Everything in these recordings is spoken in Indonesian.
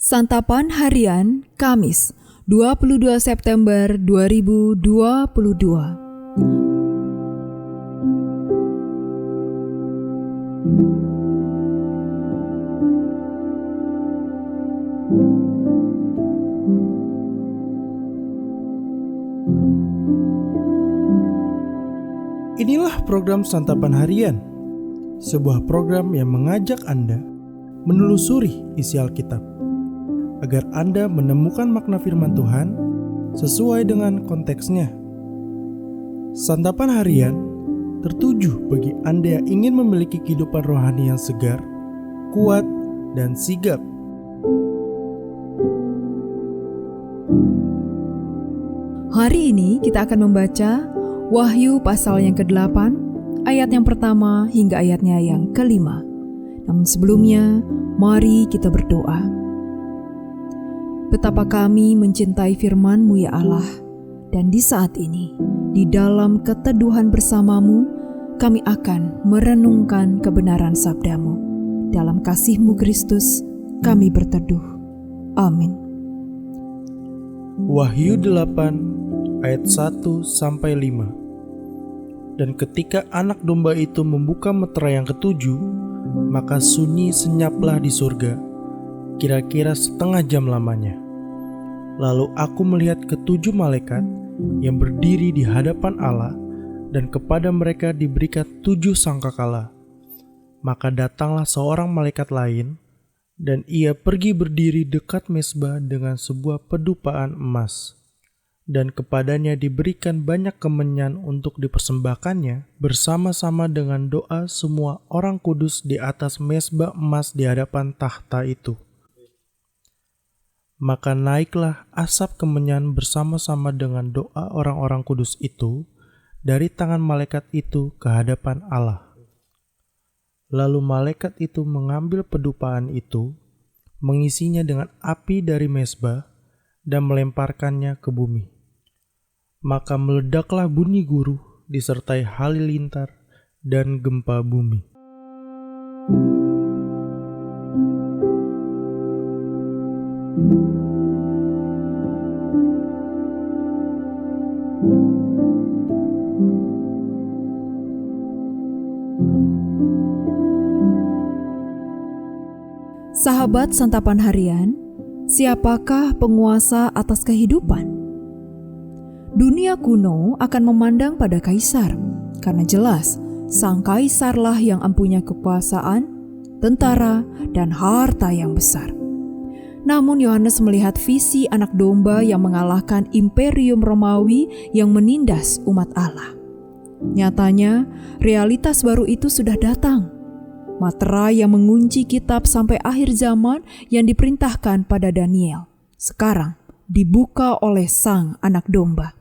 Santapan Harian Kamis 22 September 2022. Inilah program Santapan Harian, sebuah program yang mengajak Anda menelusuri isi Alkitab, agar Anda menemukan makna firman Tuhan sesuai dengan konteksnya. Santapan Harian tertuju bagi Anda yang ingin memiliki kehidupan rohani yang segar, kuat, dan sigap. Hari ini kita akan membaca Wahyu pasal yang ke-8, ayat yang pertama hingga ayatnya yang ke-5. Namun sebelumnya, mari kita berdoa. Betapa kami mencintai firman-Mu ya Allah, dan di saat ini, di dalam keteduhan bersamamu, kami akan merenungkan kebenaran sabda-Mu. Dalam kasih-Mu Kristus, kami berteduh. Amin. Wahyu 8 ayat 1-5. Dan ketika anak domba itu membuka meterai yang ketujuh, maka sunyi senyaplah di surga, kira-kira setengah jam lamanya. Lalu aku melihat ketujuh malaikat yang berdiri di hadapan Allah, dan kepada mereka diberikan 7 sangkakala. Maka datanglah seorang malaikat lain, dan ia pergi berdiri dekat mezbah dengan sebuah pedupaan emas. Dan kepadanya diberikan banyak kemenyan untuk dipersembahkannya bersama-sama dengan doa semua orang kudus di atas mezbah emas di hadapan tahta itu. Maka naiklah asap kemenyan bersama-sama dengan doa orang-orang kudus itu dari tangan malaikat itu ke hadapan Allah. Lalu malaikat itu mengambil pedupaan itu, mengisinya dengan api dari mezbah dan melemparkannya ke bumi. Maka meledaklah bunyi guruh disertai halilintar dan gempa bumi. Sahabat Santapan Harian, siapakah penguasa atas kehidupan? Dunia kuno akan memandang pada kaisar, karena jelas sang kaisarlah yang mempunyai kekuasaan, tentara, dan harta yang besar. Namun Yohanes melihat visi anak domba yang mengalahkan imperium Romawi yang menindas umat Allah. Nyatanya, realitas baru itu sudah datang. Materai yang mengunci kitab sampai akhir zaman yang diperintahkan pada Daniel, sekarang dibuka oleh sang anak domba.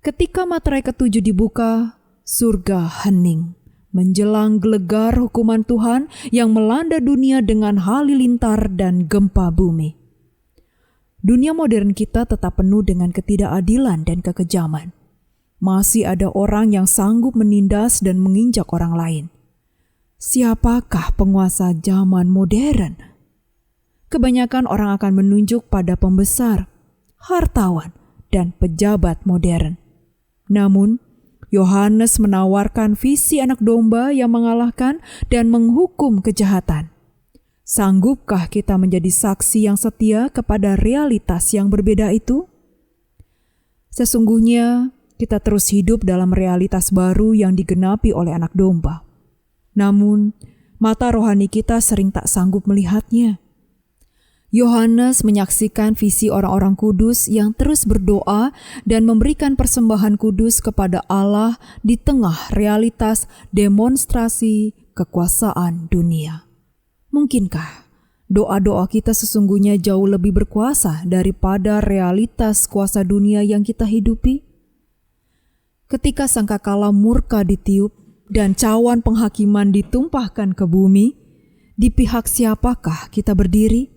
Ketika materai ketujuh dibuka, surga hening, menjelang gelegar hukuman Tuhan yang melanda dunia dengan halilintar dan gempa bumi. Dunia modern kita tetap penuh dengan ketidakadilan dan kekejaman. Masih ada orang yang sanggup menindas dan menginjak orang lain. Siapakah penguasa zaman modern? Kebanyakan orang akan menunjuk pada pembesar, hartawan, dan pejabat modern. Namun, Yohanes menawarkan visi anak domba yang mengalahkan dan menghukum kejahatan. Sanggupkah kita menjadi saksi yang setia kepada realitas yang berbeda itu? Sesungguhnya, kita terus hidup dalam realitas baru yang digenapi oleh anak domba. Namun, mata rohani kita sering tak sanggup melihatnya. Yohanes menyaksikan visi orang-orang kudus yang terus berdoa dan memberikan persembahan kudus kepada Allah di tengah realitas demonstrasi kekuasaan dunia. Mungkinkah doa-doa kita sesungguhnya jauh lebih berkuasa daripada realitas kuasa dunia yang kita hidupi? Ketika sangkakala murka ditiup dan cawan penghakiman ditumpahkan ke bumi, di pihak siapakah kita berdiri?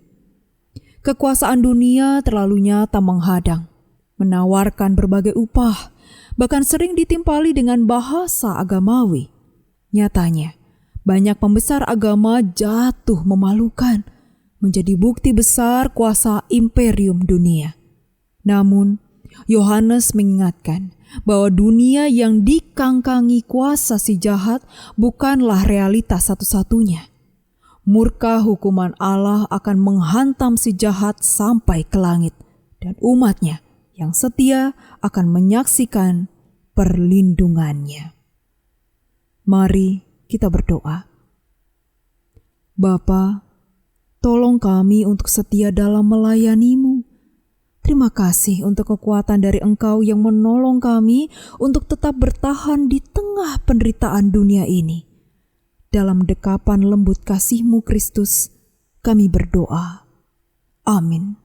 Kekuasaan dunia terlalu nyata menghadang, menawarkan berbagai upah, bahkan sering ditimpali dengan bahasa agamawi. Nyatanya, banyak pembesar agama jatuh memalukan menjadi bukti besar kuasa imperium dunia. Namun, Yohanes mengingatkan bahwa dunia yang dikangkangi kuasa si jahat bukanlah realitas satu-satunya. Murka hukuman Allah akan menghantam si jahat sampai ke langit, dan umatnya yang setia akan menyaksikan perlindungannya. Mari kita berdoa. Bapa, tolong kami untuk setia dalam melayani-Mu. Terima kasih untuk kekuatan dari Engkau yang menolong kami untuk tetap bertahan di tengah penderitaan dunia ini. Dalam dekapan lembut kasih-Mu Kristus, kami berdoa. Amin.